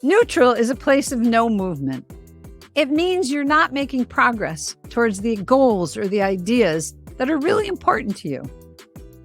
Neutral is a place of no movement. It means you're not making progress towards the goals or the ideas that are really important to you.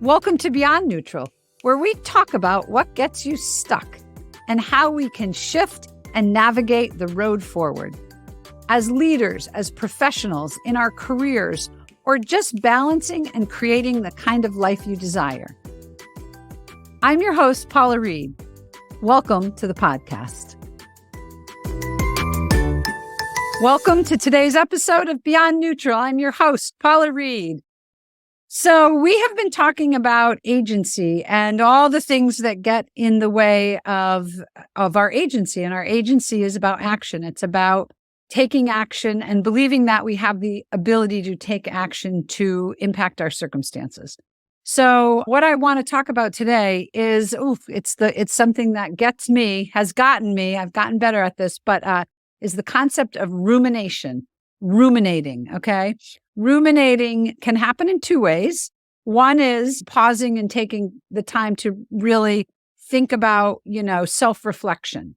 Welcome to Beyond Neutral, where we talk about what gets you stuck and how we can shift and navigate the road forward. As leaders, as professionals in our careers, or just balancing and creating the kind of life you desire. I'm your host, Paula Reed. Welcome to the podcast. Welcome to today's episode of Beyond Neutral. I'm your host, Paula Reed. So we have been talking about agency and all the things that get in the way of our agency. And our agency is about action. It's about taking action and believing that we have the ability to take action to impact our circumstances. So what I want to talk about today is, it's something that gets me, has gotten me, I've gotten better at this, but is the concept of rumination, ruminating, okay? Ruminating can happen in two ways. One is pausing and taking the time to really think about, self-reflection.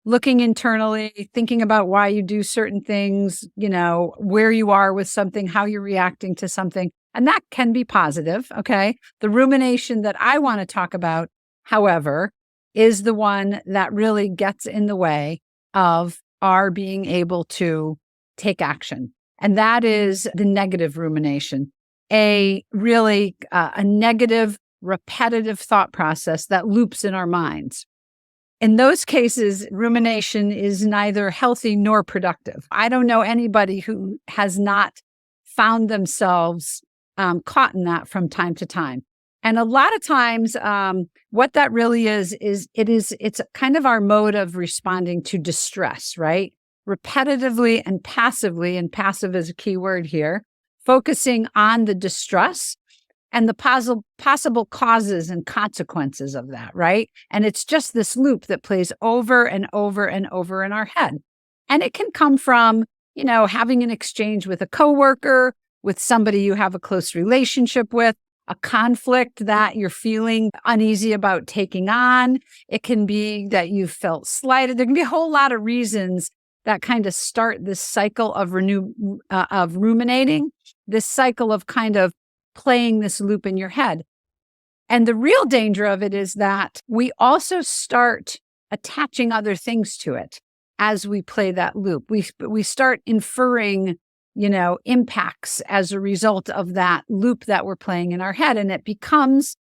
Looking internally, thinking about why you do certain things, where you are with something, how you're reacting to something. And that can be positive, okay? The rumination that I want to talk about, however, is the one that really gets in the way of our being able to take action. And that is the negative rumination, a negative, repetitive thought process that loops in our minds. In those cases, rumination is neither healthy nor productive. I don't know anybody who has not found themselves caught in that from time to time. And a lot of times, what that really is it's kind of our mode of responding to distress, right? Repetitively and passive is a key word here, focusing on the distress and the possible causes and consequences of that, right? And it's just this loop that plays over and over and over in our head. And it can come from, having an exchange with a coworker, with somebody you have a close relationship with, a conflict that you're feeling uneasy about taking on. It can be that you felt slighted. There can be a whole lot of reasons that kind of start this cycle of ruminating, this cycle of kind of playing this loop in your head. And the real danger of it is that we also start attaching other things to it as we play that loop. We start inferring impacts as a result of that loop that we're playing in our head. And it becomes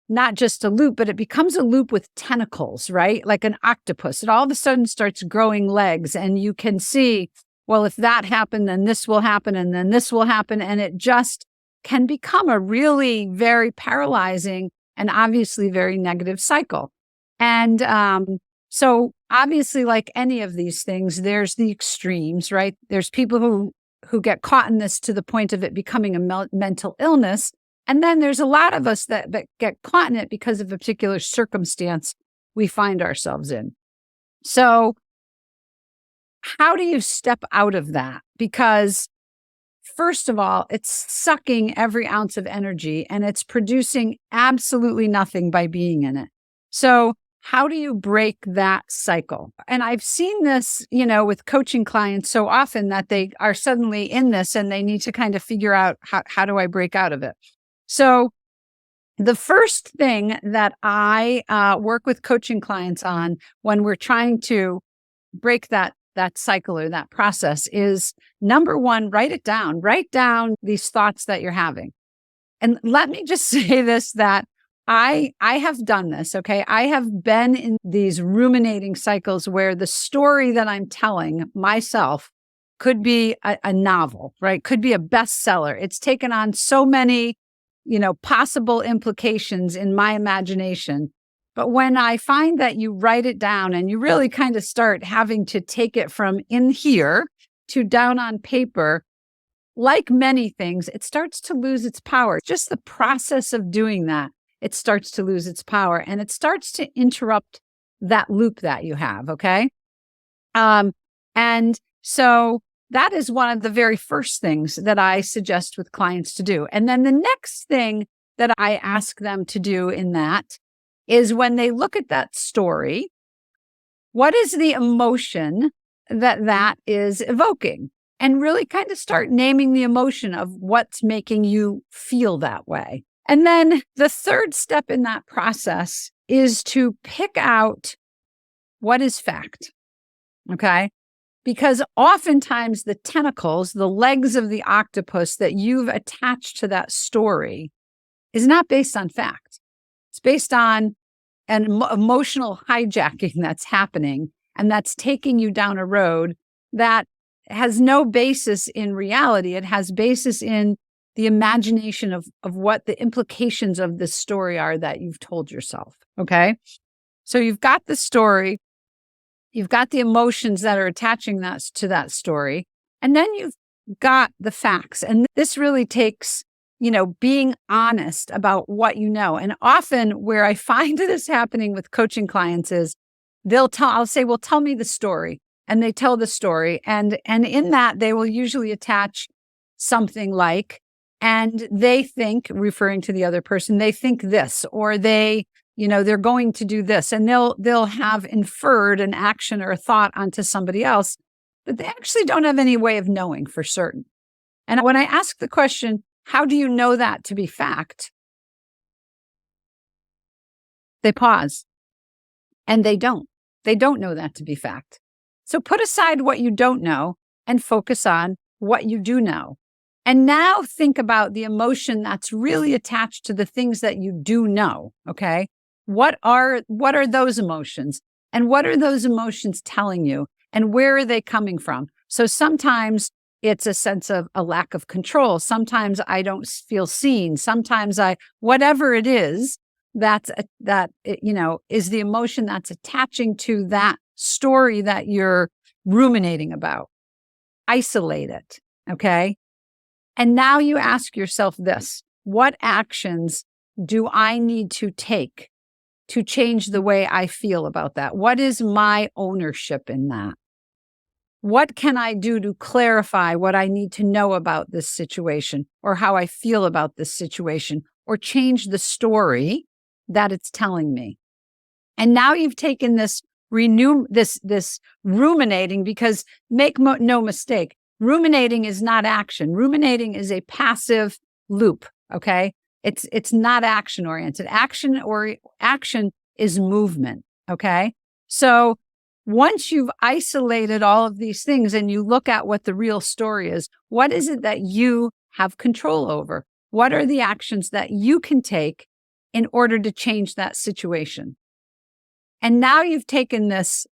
not just a loop, but it becomes a loop with tentacles, right? Like an octopus. It all of a sudden starts growing legs, and you can see, well, if that happened, then this will happen, and then this will happen. And it just can become a really very paralyzing and obviously very negative cycle. And so obviously, like any of these things, there's the extremes, right? There's people who get caught in this to the point of it becoming a mental illness. And then there's a lot of us that get caught in it because of a particular circumstance we find ourselves in. So how do you step out of that? Because first of all, it's sucking every ounce of energy and it's producing absolutely nothing by being in it. So how do you break that cycle? And I've seen this, with coaching clients so often that they are suddenly in this and they need to kind of figure out how do I break out of it? So the first thing that I work with coaching clients on when we're trying to break that cycle or that process is, number one, write it down. Write down these thoughts that you're having. And let me just say this, that I have done this, okay? I have been in these ruminating cycles where the story that I'm telling myself could be a novel, right? Could be a bestseller. It's taken on so many, possible implications in my imagination. But when I find that you write it down and you really kind of start having to take it from in here to down on paper, like many things, it starts to lose its power. Just the process of doing that, it starts to lose its power and it starts to interrupt that loop that you have, okay? And so that is one of the very first things that I suggest with clients to do. And then the next thing that I ask them to do in that is when they look at that story, what is the emotion that is evoking? And really kind of start naming the emotion of what's making you feel that way. And then the third step in that process is to pick out what is fact, okay? Because oftentimes the tentacles, the legs of the octopus that you've attached to that story is not based on fact. It's based on an emotional hijacking that's happening, and that's taking you down a road that has no basis in reality. It has basis in the imagination of what the implications of this story are that you've told yourself, okay? So you've got the story, you've got the emotions that are attaching that to that story, and then you've got the facts. And this really takes, being honest about what you know. And often where I find this happening with coaching clients is I'll say, well, tell me the story. And they tell the story. And in that, they will usually attach something like, and they think, referring to the other person, they think this, or they're going to do this. And they'll have inferred an action or a thought onto somebody else, but they actually don't have any way of knowing for certain. And when I ask the question, how do you know that to be fact? They pause. And they don't. They don't know that to be fact. So put aside what you don't know and focus on what you do know. And now think about the emotion that's really attached to the things that you do know, okay? What are those emotions? And what are those emotions telling you? And where are they coming from? So sometimes it's a sense of a lack of control. Sometimes I don't feel seen. Sometimes whatever it is, is the emotion that's attaching to that story that you're ruminating about. Isolate it, okay? And now you ask yourself this: what actions do I need to take to change the way I feel about that? What is my ownership in that? What can I do to clarify what I need to know about this situation, or how I feel about this situation, or change the story that it's telling me? And now you've taken this ruminating, because make no mistake, ruminating is not action. Ruminating is a passive loop, okay? It's not action oriented. Action is movement, okay? So once you've isolated all of these things and you look at what the real story is, what is it that you have control over? What are the actions that you can take in order to change that situation? And now you've taken this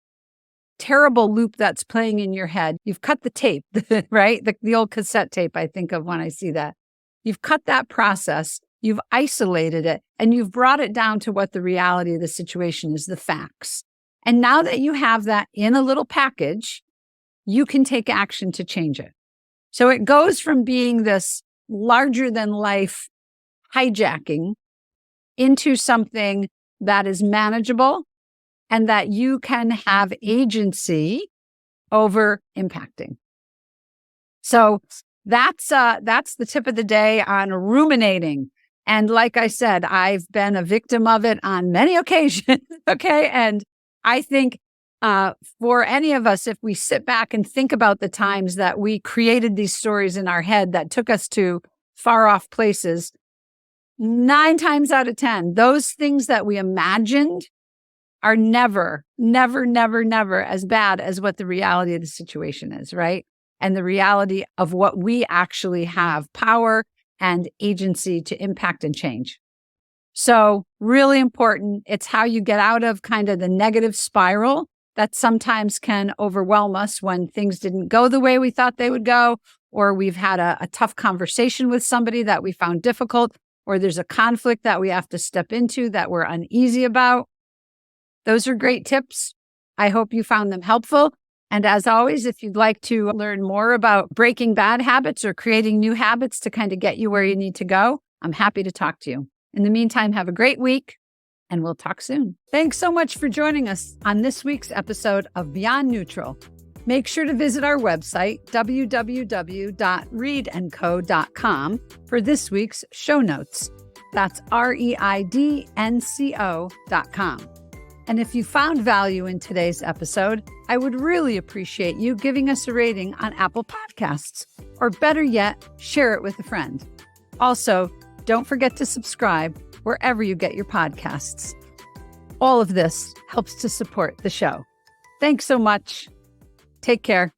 terrible loop that's playing in your head. You've cut the tape, right? The old cassette tape I think of when I see that. You've cut that process, you've isolated it, and you've brought it down to what the reality of the situation is, the facts. And now that you have that in a little package, you can take action to change it. So it goes from being this larger than life hijacking into something that is manageable and that you can have agency over impacting. So that's the tip of the day on ruminating. And like I said, I've been a victim of it on many occasions. Okay. And I think for any of us, if we sit back and think about the times that we created these stories in our head that took us to far off places, 9 times out of 10, those things that we imagined are never as bad as what the reality of the situation is, right? And the reality of what we actually have power and agency to impact and change. So really important. It's how you get out of kind of the negative spiral that sometimes can overwhelm us when things didn't go the way we thought they would go, or we've had a tough conversation with somebody that we found difficult, or there's a conflict that we have to step into that we're uneasy about. Those are great tips. I hope you found them helpful. And as always, if you'd like to learn more about breaking bad habits or creating new habits to kind of get you where you need to go, I'm happy to talk to you. In the meantime, have a great week, and we'll talk soon. Thanks so much for joining us on this week's episode of Beyond Neutral. Make sure to visit our website, www.reidandco.com, for this week's show notes. That's reidnco.com. And if you found value in today's episode, I would really appreciate you giving us a rating on Apple Podcasts, or better yet, share it with a friend. Also, don't forget to subscribe wherever you get your podcasts. All of this helps to support the show. Thanks so much. Take care.